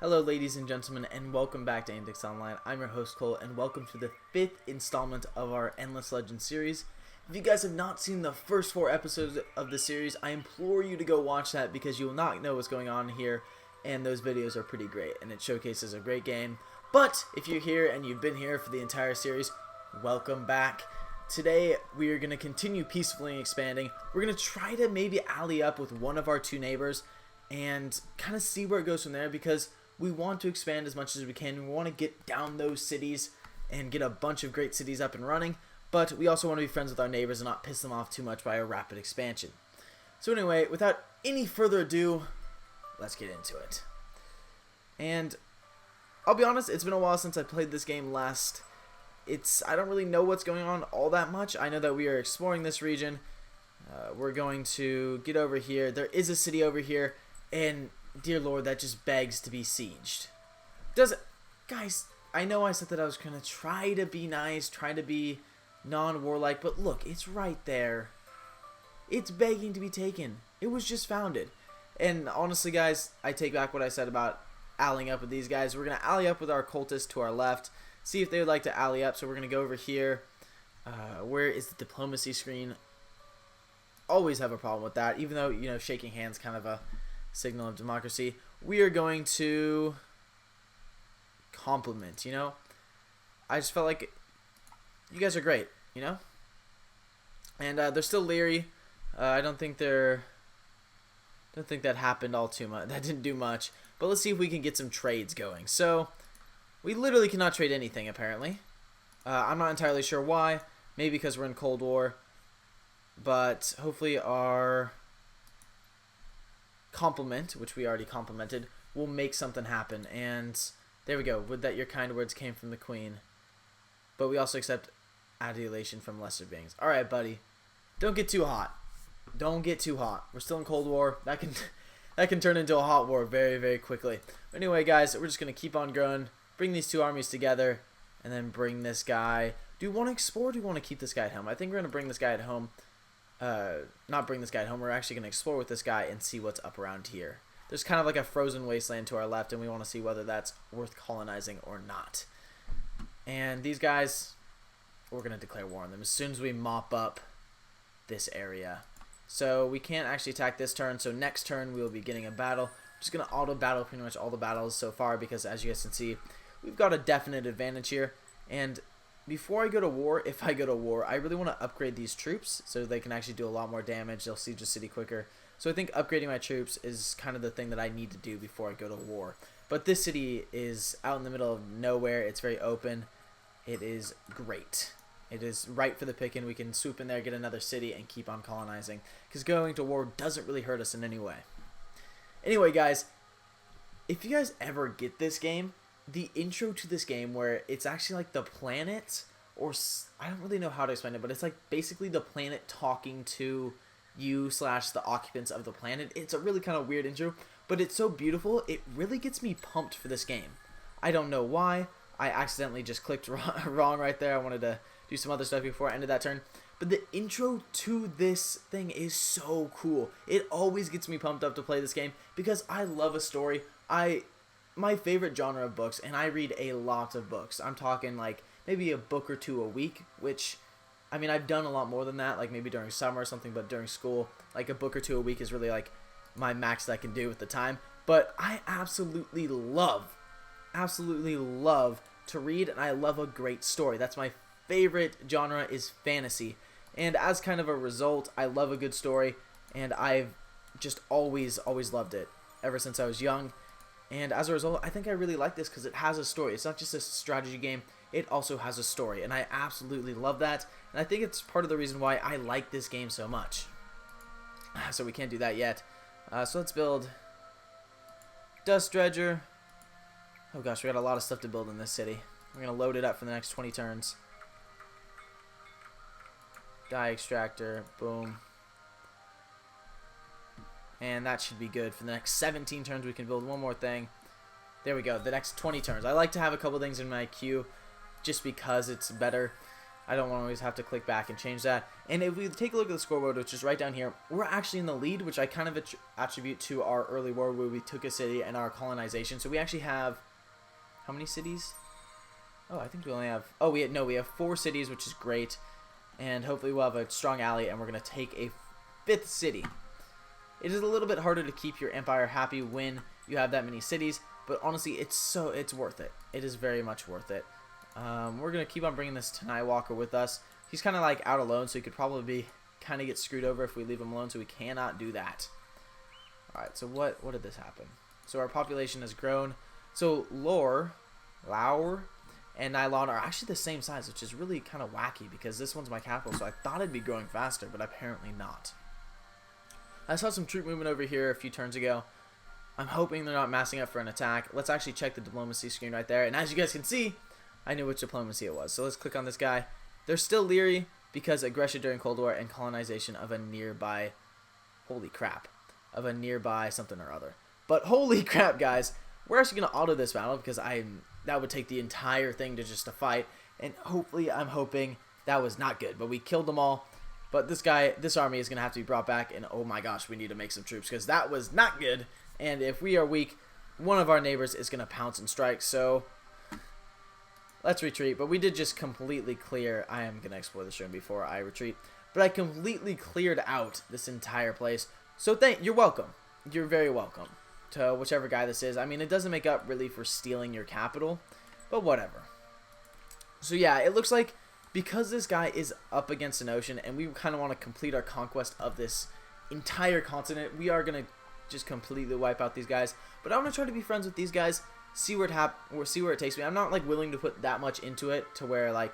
Hello ladies and gentlemen, and welcome back to Antics Online. I'm your host Cole, and welcome to the 5th installment of our Endless Legends series. If you guys have not seen the first 4 episodes of the series, I implore you to go watch that because you will not know what's going on here, and those videos are pretty great, and it showcases a great game. But if you're here and you've been here for the entire series, welcome back. Today we are going to continue peacefully expanding. We're going to try to maybe ally up with one of our 2 neighbors and kind of see where it goes from there, because we want to expand as much as we can. We want to get down those cities and get a bunch of great cities up and running, but we also want to be friends with our neighbors and not piss them off too much by a rapid expansion. So anyway, without any further ado, let's get into it. And I'll be honest, it's been a while since I played this game last. I don't really know what's going on all that much. I know that we are exploring this region. We're going to get over here. There is a city over here, and dear Lord, that just begs to be sieged. Guys, I know I said that I was going to try to be nice, try to be non-warlike, but look, it's right there. It's begging to be taken. It was just founded. And honestly, guys, I take back what I said about allying up with these guys. We're going to ally up with our cultists to our left, see if they would like to ally up. So we're going to go over here. Where is the diplomacy screen? Always have a problem with that, even though, you know, shaking hands kind of a signal of democracy. We are going to compliment, you know. I just felt like you guys are great, you know. And they're still leery. I don't think that happened all too much. That didn't do much. But let's see if we can get some trades going. So we literally cannot trade anything apparently. I'm not entirely sure why. Maybe because we're in Cold War. But hopefully our compliment, which we already complimented, will make something happen. And there we go. Would that your kind words came from the Queen. But we also accept adulation from lesser beings. Alright, buddy. Don't get too hot. Don't get too hot. We're still in Cold War. That can turn into a hot war very, very quickly. But anyway, guys, we're just going to keep on growing. Bring these 2 armies together. And then bring this guy. Do we want to explore or do we want to keep this guy at home? I think we're going to bring this guy at home. Not bring this guy home. We're actually going to explore with this guy and see what's up around here. There's kind of like a frozen wasteland to our left, and we want to see whether that's worth colonizing or not. And these guys, we're going to declare war on them as soon as we mop up this area. So we can't actually attack this turn, so next turn we will be getting a battle. I'm just going to auto battle pretty much all the battles so far, because as you guys can see, we've got a definite advantage here. And before I go to war, if I go to war, I really want to upgrade these troops so they can actually do a lot more damage. They'll siege the city quicker. So I think upgrading my troops is kind of the thing that I need to do before I go to war. But this city is out in the middle of nowhere. It's very open. It is great. It is right for the picking. We can swoop in there, get another city, and keep on colonizing. Because going to war doesn't really hurt us in any way. Anyway, guys, if you guys ever get this game, the intro to this game where it's actually like the planet, or I don't really know how to explain it, but it's like basically the planet talking to you / the occupants of the planet. It's a really kind of weird intro, but it's so beautiful. It really gets me pumped for this game. I don't know why. I accidentally just clicked wrong right there. I wanted to do some other stuff before I ended that turn. But the intro to this thing is so cool. It always gets me pumped up to play this game because I love a story. My favorite genre of books, and I read a lot of books. I'm talking like maybe a book or 2 a week, which, I mean, I've done a lot more than that, like maybe during summer or something, but during school, like a book or 2 a week is really like my max that I can do at the time. But I absolutely love to read, and I love a great story. That's my favorite genre, is fantasy. And as kind of a result, I love a good story, and I've just always loved it ever since I was young. And as a result, I think I really like this because it has a story. It's not just a strategy game. It also has a story. And I absolutely love that. And I think it's part of the reason why I like this game so much. So we can't do that yet. So let's build Dust Dredger. Oh gosh, we got a lot of stuff to build in this city. We're going to load it up for the next 20 turns. Dye Extractor. Boom. And that should be good. For the next 17 turns, we can build one more thing. There we go. The next 20 turns. I like to have a couple things in my queue just because it's better. I don't want to always have to click back and change that. And if we take a look at the scoreboard, which is right down here, we're actually in the lead, which I kind of attribute to our early war where we took a city and our colonization. So we actually have, how many cities? Oh, I think we only have, oh, we have 4 cities, which is great. And hopefully we'll have a strong ally, and we're going to take a 5th city. It is a little bit harder to keep your empire happy when you have that many cities, but honestly, it's worth it. It is very much worth it. We're going to keep on bringing this Tanai Walker with us. He's kind of like out alone, so he could probably kind of get screwed over if we leave him alone, so we cannot do that. Alright, so what did this happen? So our population has grown. So Laur, and Nylon are actually the same size, which is really kind of wacky because this one's my capital, so I thought it'd be growing faster, but apparently not. I saw some troop movement over here a few turns ago. I'm hoping they're not massing up for an attack. Let's actually check the diplomacy screen right there, and as you guys can see, I knew which diplomacy it was. So let's click on this guy. They're still leery because aggression during Cold War and colonization of a nearby, holy crap, of a nearby something or other. But holy crap, guys, we're actually going to auto this battle because that would take the entire thing to just a fight. And hopefully, I'm hoping that was not good. But we killed them all. But this army is going to have to be brought back. And oh my gosh, we need to make some troops because that was not good. And if we are weak, one of our neighbors is going to pounce and strike. So let's retreat. But we did just completely clear. I am going to explore this room before I retreat. But I completely cleared out this entire place. So you're welcome. You're very welcome to whichever guy this is. I mean, it doesn't make up really for stealing your capital, but whatever. So yeah, it looks like because this guy is up against an ocean and we kind of want to complete our conquest of this entire continent, we are going to just completely wipe out these guys. But I'm going to try to be friends with these guys, see where it takes me. I'm not like willing to put that much into it to where like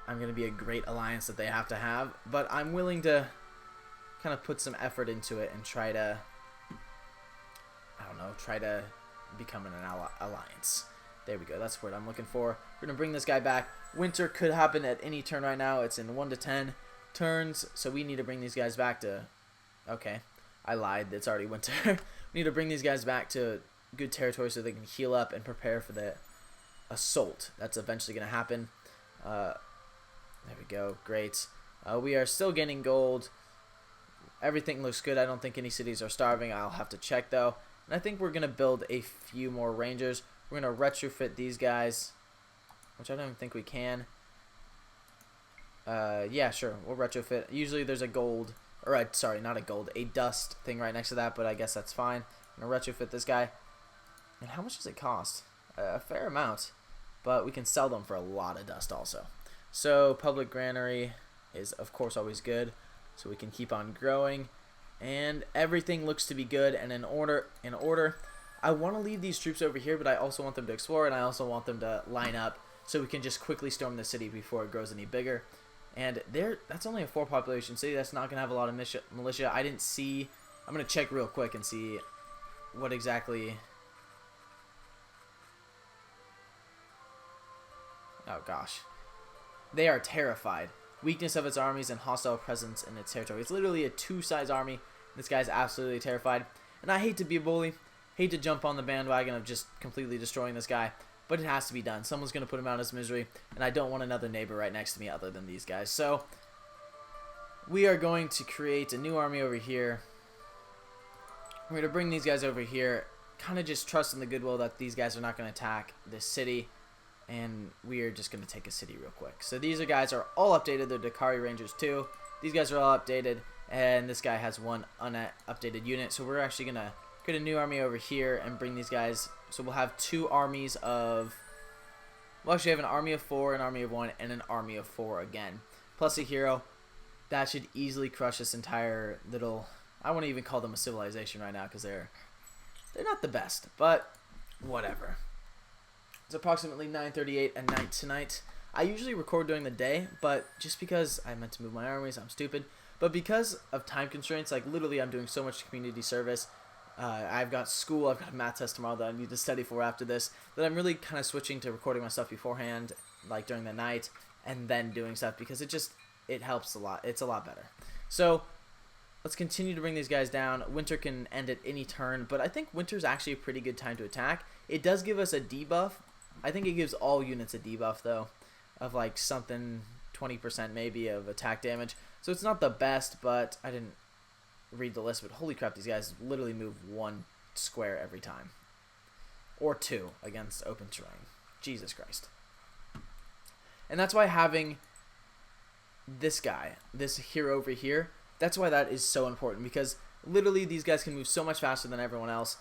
I'm going to be a great alliance that they have to have, but I'm willing to kind of put some effort into it and try to, I don't know, try to become an alliance. There we go. That's what I'm looking for. We're going to bring this guy back. Winter could happen at any turn right now. It's in 1 to 10 turns, so we need to bring these guys back to, okay, I lied. It's already winter. We need to bring these guys back to good territory so they can heal up and prepare for the assault that's eventually going to happen. There we go. Great. We are still gaining gold. Everything looks good. I don't think any cities are starving. I'll have to check, though. And I think we're going to build a few more rangers. We're going to retrofit these guys, which I don't even think we can. Yeah, sure. We'll retrofit. Usually there's a gold, or sorry, not a gold, a dust thing right next to that, but I guess that's fine. I'm going to retrofit this guy. And how much does it cost? A fair amount, but we can sell them for a lot of dust also. So public granary is, of course, always good, so we can keep on growing. And everything looks to be good and in order. I want to leave these troops over here, but I also want them to explore, and I also want them to line up so we can just quickly storm the city before it grows any bigger. And that's only a 4 population city. That's not going to have a lot of militia. I didn't see. I'm going to check real quick and see what exactly. Oh, gosh. They are terrified. Weakness of its armies and hostile presence in its territory. It's literally a 2-size army. This guy's absolutely terrified. And I hate to be a bully. Hate to jump on the bandwagon of just completely destroying this guy. But it has to be done. Someone's going to put him out of his misery. And I don't want another neighbor right next to me other than these guys. So we are going to create a new army over here. We're going to bring these guys over here. Kind of just trusting the goodwill that these guys are not going to attack this city. And we are just going to take a city real quick. So these guys are all updated. They're Dakari Rangers too. These guys are all updated. And this guy has 1 unupdated unit. So we're actually going to create a new army over here and bring these guys. So we'll have 2 armies of... We'll actually have an army of 4, an army of 1, and an army of 4 again. Plus a hero. That should easily crush this entire little... I wouldn't even call them a civilization right now because they're not the best. But whatever. It's approximately 9:38 at night tonight. I usually record during the day, but just because I meant to move my armies, I'm stupid. But because of time constraints, like literally I'm doing so much community service. I've got school, I've got a math test tomorrow that I need to study for after this, that I'm really kind of switching to recording my stuff beforehand, like during the night, and then doing stuff because it helps a lot. It's a lot better. So let's continue to bring these guys down. Winter can end at any turn, but I think winter's actually a pretty good time to attack. It does give us a debuff. I think it gives all units a debuff, though, of like something 20% maybe of attack damage. So it's not the best, but I didn't read the list. But holy crap, these guys literally move 1 square every time. Or 2 against open terrain. Jesus Christ. And that's why having this guy, this hero over here, that's why that is so important. Because literally these guys can move so much faster than everyone else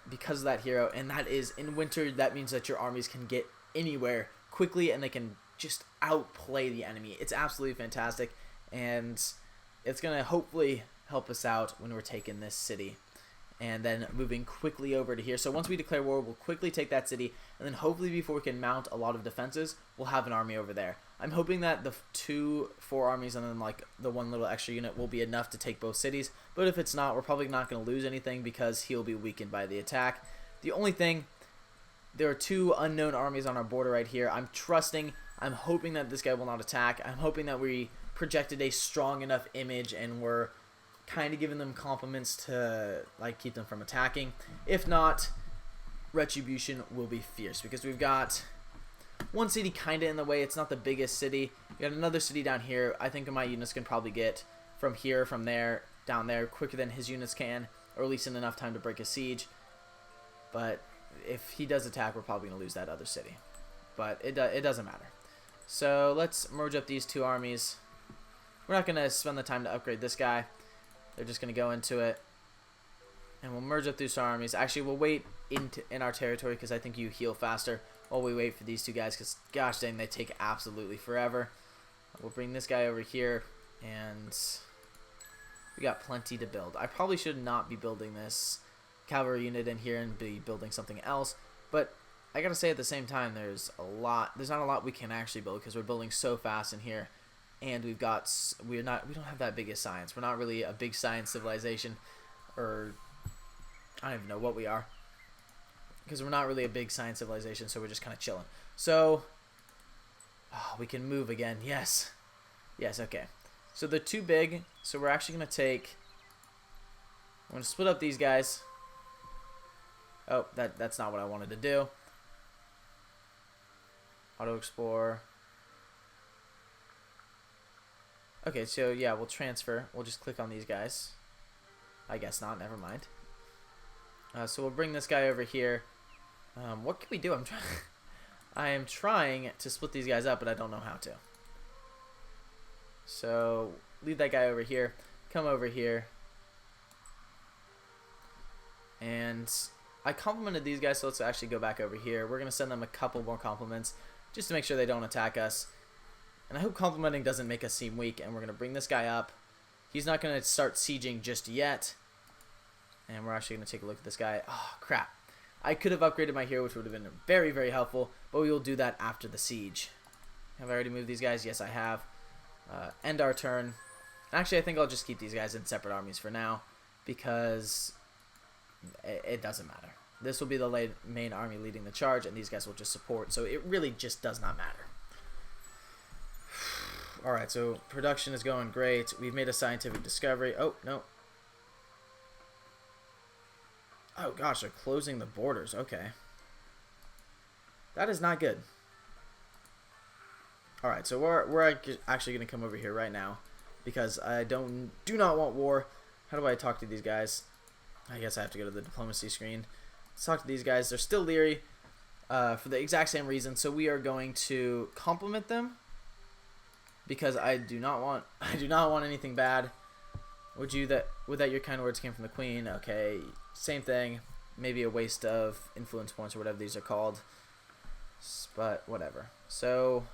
because of that hero. And that is, in winter, that means that your armies can get anywhere quickly and they can just outplay the enemy. It's absolutely fantastic. And it's going to hopefully help us out when we're taking this city. And then moving quickly over to here. So once we declare war, we'll quickly take that city. And then hopefully before we can mount a lot of defenses, we'll have an army over there. I'm hoping that the 4 armies and then like the 1 little extra unit will be enough to take both cities. But if it's not, we're probably not going to lose anything because he'll be weakened by the attack. The only thing, there are 2 unknown armies on our border right here. I'm hoping that this guy will not attack. I'm hoping that we projected a strong enough image and we're kind of giving them compliments to like keep them from attacking. If not, Retribution will be fierce because we've got 1 city kind of in the way. It's not the biggest city. We got another city down here. I think my units can probably get from here, from there, down there quicker than his units can, or at least in enough time to break a siege. But if he does attack, we're probably going to lose that other city. But it doesn't matter. So let's merge up these 2 armies. We're not going to spend the time to upgrade this guy. They're just going to go into it. And we'll merge up these armies. Actually, we'll wait in our territory because I think you heal faster while we wait for these 2 guys. Because, gosh dang, they take absolutely forever. We'll bring this guy over here. And we got plenty to build. I probably should not be building this cavalry unit in here and be building something else. But I got to say at the same time, there's not a lot we can actually build because we're building so fast in here. And we don't have that big of science. We're not really a big science civilization, or I don't even know what we are, because we're not really a big science civilization. So we're just kind of chilling. So we can move again. Yes, okay. So they're too big. So we're actually gonna I'm gonna split up these guys. Oh, that's not what I wanted to do. Auto explore. Okay, so yeah, we'll transfer. We'll just click on these guys. I guess not. Never mind. So we'll bring this guy over here. What can we do? I am trying to split these guys up, but I don't know how to. So leave that guy over here. Come over here. And I complimented these guys, so let's actually go back over here. We're going to send them a couple more compliments just to make sure they don't attack us. And I hope complimenting doesn't make us seem weak. And we're going to bring this guy up. He's not going to start sieging just yet. And we're actually going to take a look at this guy. Oh, crap. I could have upgraded my hero, which would have been very, very helpful. But we will do that after the siege. Have I already moved these guys? Yes, I have. End our turn. Actually, I think I'll just keep these guys in separate armies for now. Because it doesn't matter. This will be the main army leading the charge. And these guys will just support. So it really just does not matter. Alright, so production is going great. We've made a scientific discovery. Oh, no. Oh, gosh, they're closing the borders. Okay. That is not good. Alright, so we're actually going to come over here right now. Because I do not want war. How do I talk to these guys? I guess I have to go to the diplomacy screen. Let's talk to these guys. They're still leery for the exact same reason. So we are going to compliment them. Because I do not want anything bad. Would that your kind words came from the queen? Okay, same thing. Maybe a waste of influence points or whatever these are called. But whatever. So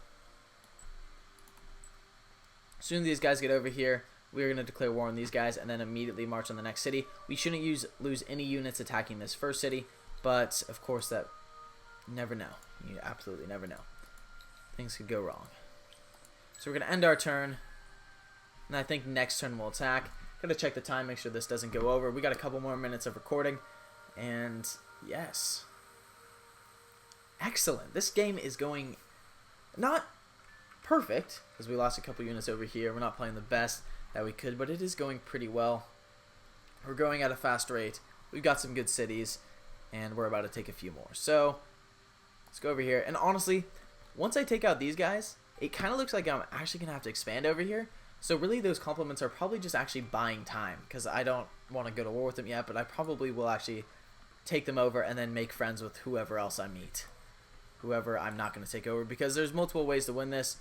as soon as these guys get over here, we are going to declare war on these guys and then immediately march on the next city. We shouldn't lose any units attacking this first city, but of course that you never know. You absolutely never know. Things could go wrong. So we're going to end our turn. And I think next turn we'll attack. Gotta check the time, make sure this doesn't go over. We got a couple more minutes of recording. And yes. Excellent. This game is going not perfect, because we lost a couple units over here. We're not playing the best that we could, but it is going pretty well. We're growing at a fast rate. We've got some good cities, and we're about to take a few more. So let's go over here. And honestly, once I take out these guys, it kind of looks like I'm actually going to have to expand over here. So really those compliments are probably just actually buying time, because I don't want to go to war with them yet, but I probably will actually take them over and then make friends with whoever else I meet. Whoever I'm not going to take over, because there's multiple ways to win this.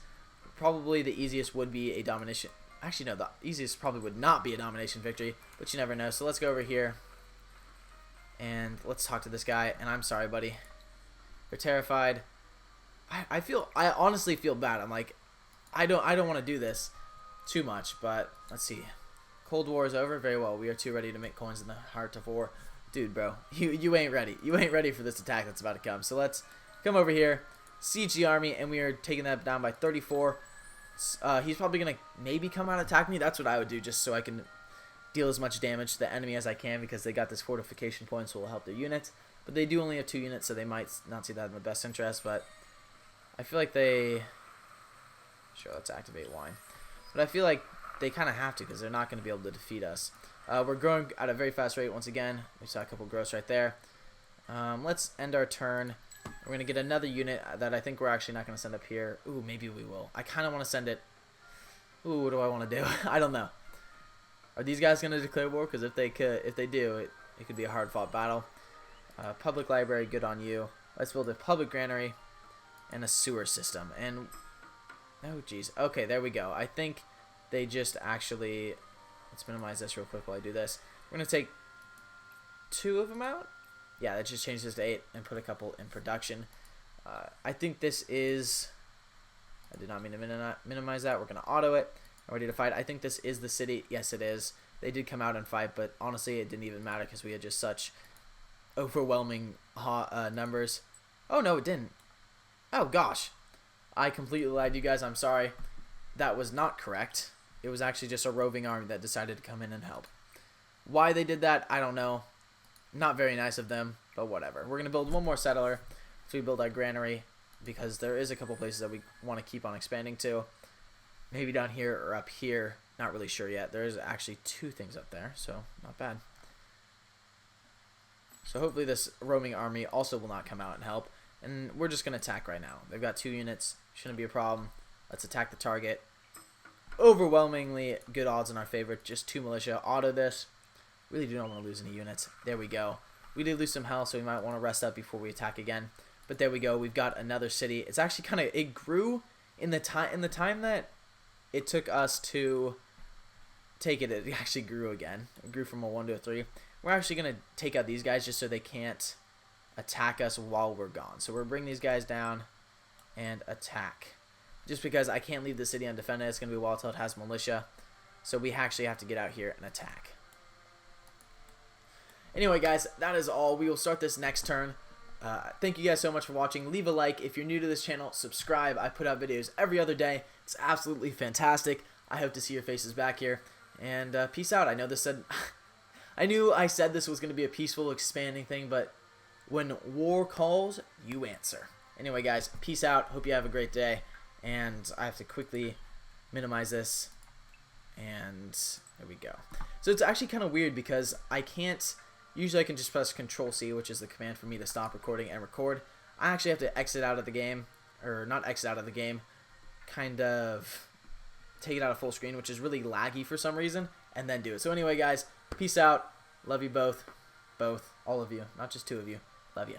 Probably the easiest would be a domination. Actually, no, the easiest probably would not be a domination victory, but you never know. So let's go over here and let's talk to this guy. And I'm sorry, buddy. They're terrified. I honestly feel bad. I'm like, I don't want to do this too much, but let's see. Cold War is over. Very well. We are too ready to make coins in the heart of war. Dude, bro, you ain't ready. You ain't ready for this attack that's about to come. So let's come over here, siege the army, and we are taking that down by 34. He's probably going to maybe come out and attack me. That's what I would do, just so I can deal as much damage to the enemy as I can, because they got this fortification point, so it will help their units. But they do only have 2 units, so they might not see that in the best interest. But I feel like they... Sure, let's activate wine. But I feel like they kind of have to, because they're not going to be able to defeat us. We're growing at a very fast rate once again. We saw a couple growths right there. Let's end our turn. We're going to get another unit that I think we're actually not going to send up here. Ooh, maybe we will. I kind of want to send it. Ooh, what do I want to do? I don't know. Are these guys going to declare war? Because if they do, it could be a hard-fought battle. Public library, good on you. Let's build a public granary and a sewer system. And oh, geez. Okay, there we go. I think they just actually... Let's minimize this real quick while I do this. We're going to take 2 of them out. Yeah, that just changed this to 8 and put a couple in production. I think this is... I did not mean to minimize that. We're going to auto it. I'm ready to fight. I think this is the city. Yes, it is. They did come out and fight, but honestly, it didn't even matter because we had just such overwhelming numbers. Oh, no, it didn't. Oh, gosh. I completely lied to you guys. I'm sorry. That was not correct. It was actually just a roving army that decided to come in and help. Why they did that, I don't know. Not very nice of them, but whatever. We're going to build one more settler. So we build our granary, because there is a couple places that we want to keep on expanding to. Maybe down here or up here. Not really sure yet. There is actually 2 things up there, so not bad. So hopefully this roaming army also will not come out and help. And we're just going to attack right now. They've got 2 units. Shouldn't be a problem. Let's attack the target. Overwhelmingly good odds in our favor. Just 2 militia. Auto this. Really do not want to lose any units. There we go. We did lose some health, so we might want to rest up before we attack again. But there we go. We've got another city. It's actually kind of... It grew in the time that it took us to take it. It actually grew again. It grew from a 1 to a 3. We're actually going to take out these guys just so they can't attack us while we're gone. So we're bringing these guys down and attack. Just because I can't leave the city undefended. It's going to be a while until it has militia. So we actually have to get out here and attack. Anyway, guys, that is all. We will start this next turn. Thank you guys so much for watching. Leave a like. If you're new to this channel, subscribe. I put out videos every other day. It's absolutely fantastic. I hope to see your faces back here. And peace out. I know this said... I knew I said this was going to be a peaceful, expanding thing, but when war calls, you answer. Anyway, guys, peace out. Hope you have a great day. And I have to quickly minimize this. And there we go. So it's actually kind of weird because I can't... Usually I can just press Control-C, which is the command for me to stop recording and record. I actually have to exit out of the game. Or not exit out of the game. Kind of take it out of full screen, which is really laggy for some reason. And then do it. So anyway, guys, peace out. Love you both. Both. All of you. Not just 2 of you. Love you.